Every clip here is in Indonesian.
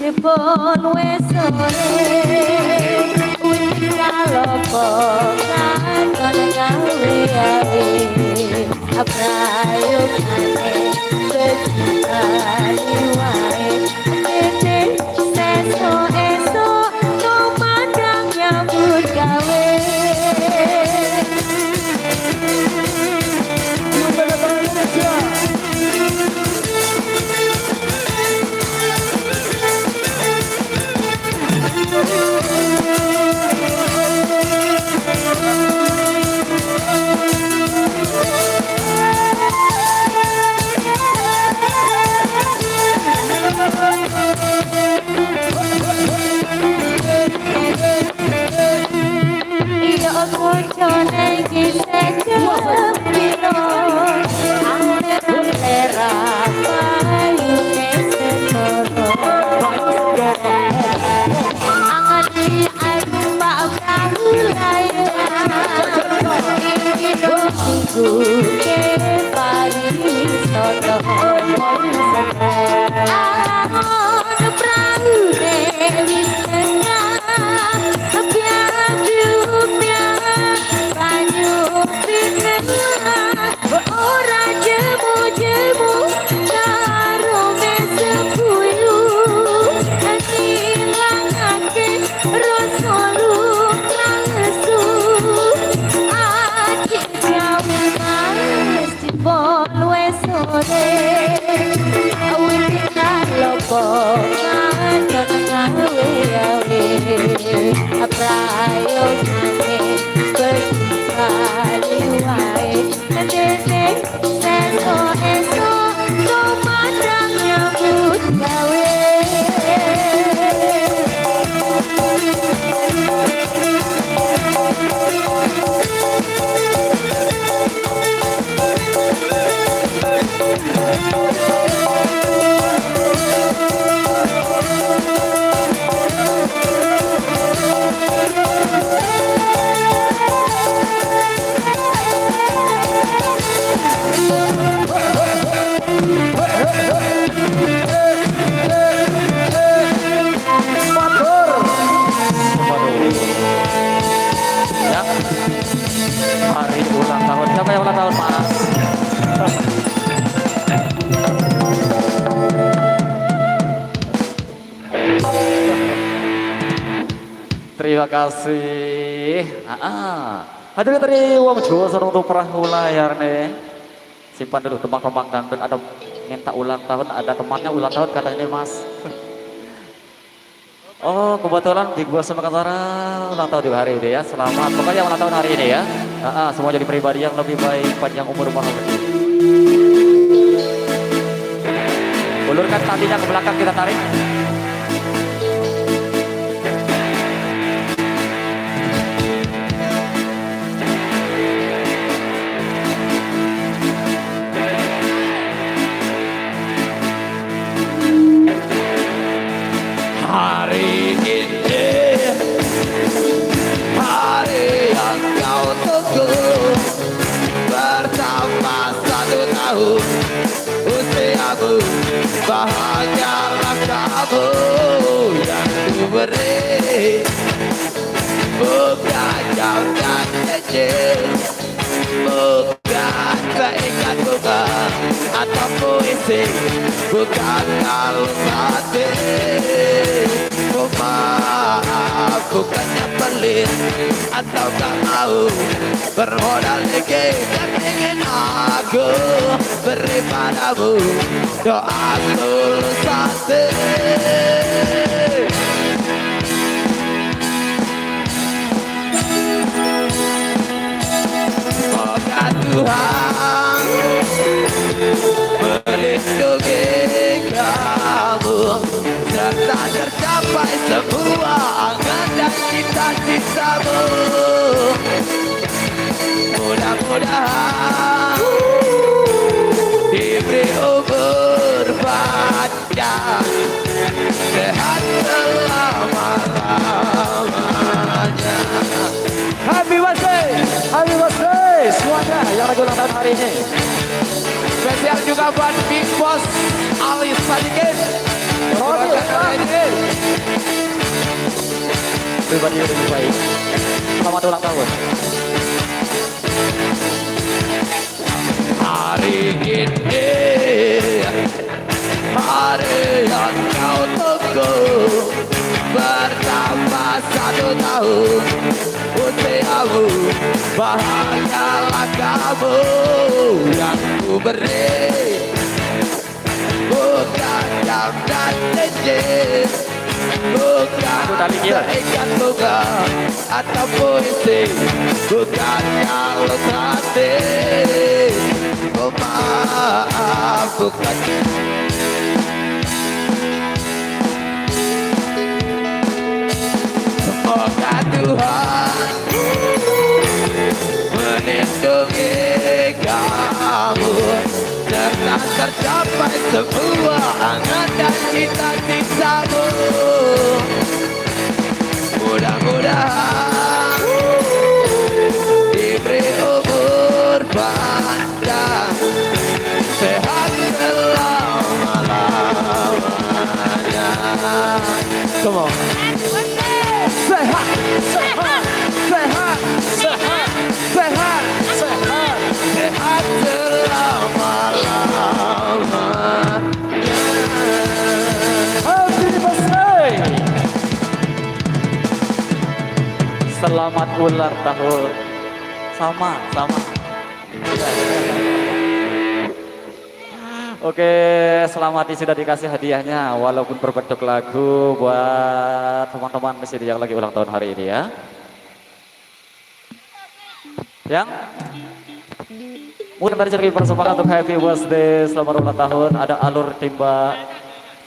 Jebol wes sore wis kalopo kan gawe ae aprayogane becikani wae dene seso eso no mandang nyambut gawe Hari ulang tahun, siapa yang ulang tahun Mas? Terima kasih. Hadirin tadi uang jual untuk perahu layar nih. Simpan dulu tembang-tembang dangdut. Ada minta ulang tahun, ada temannya ulang tahun katanya Mas. Oh kebetulan di gua Semakatara ulang tahun juga hari ini ya. Selamat pokoknya ulang tahun hari ini ya. Semua jadi pribadi yang lebih baik, panjang umur bahagia. Ulurkan talinya ke belakang, kita tarik. Hari ini padamu, bahagialah kamu yang ku beri. Bukan jam dan kecil, bukan keingat bunga atau puisi, bukan kalung hati. Oh maaf, bukannya pelit atau gak mau bermodal dikit dan ingin aku beri padamu doa tulus hati. Semoga Tuhan melindungi kamu serta tercapai semua angan dan cita-citamu. Mudah-mudahan diberi umur panjang, sehat selama-lamanya. Happy birthday semuanya yang lagi ulang tahun hari ini. Spesial juga buat Big Boss Ali Sadikin. Pribadi yang lebih baik. Selamat ulang tahun. Hari ini hari yang kau tunggu, bertambah 1 tahun usiamu, bahagialah kamu yang ku beri. Bukan jam dan cincin, bukan keingat bunga atau puisi, bukan kalung hati. Oh maaf, bukan. Semoga Tuhan melindungi kamu serta tercapai semua angan dan cita-citamu. Mudah-mudahan diberi umur panjang, sehat selama-lamanya. Come on. Sehat, sehat, sehat, sehat, sehat, sehat, sehat selama-lamanya. Happy birthday. Selamat ulang tahun. Sama. Oke, selamat sudah dikasih hadiahnya walaupun berbentuk lagu buat teman-teman di sini yang lagi ulang tahun hari ini ya. Yang mungkin tadi cerita persembahan untuk happy birthday selamat ulang tahun, ada alur timba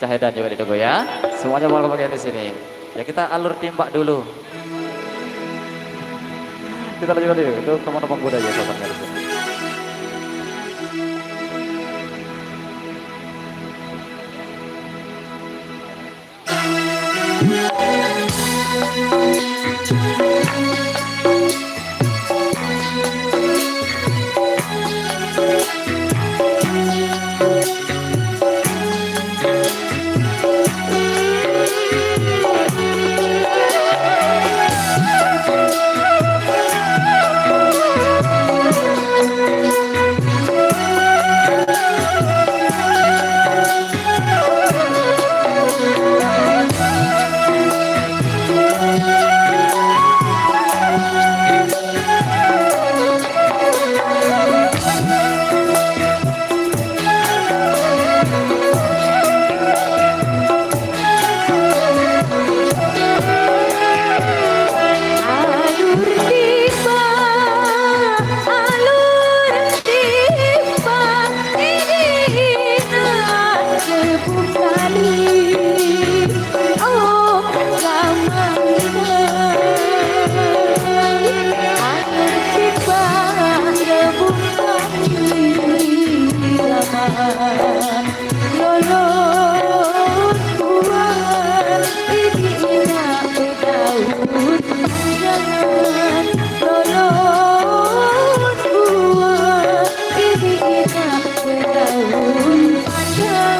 Cahedan juga ditunggu ya. Semuanya bakal bagian di sini. Ya kita alur timbak dulu. Kita lanjutkan dulu untuk teman-teman muda ya sobatnya di sini. Daun panjang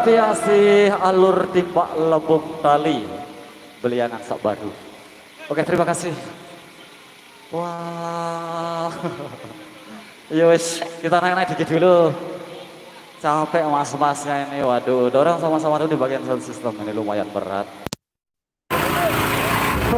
piasi alur timpak lebung tali beliangan sak badu. Oke, terima kasih. Wah. Yus, kita naik-naik dikit dulu. Capek mas-masnya ini, waduh. Dorang sama-sama dulu di bagian sound system ini lumayan berat.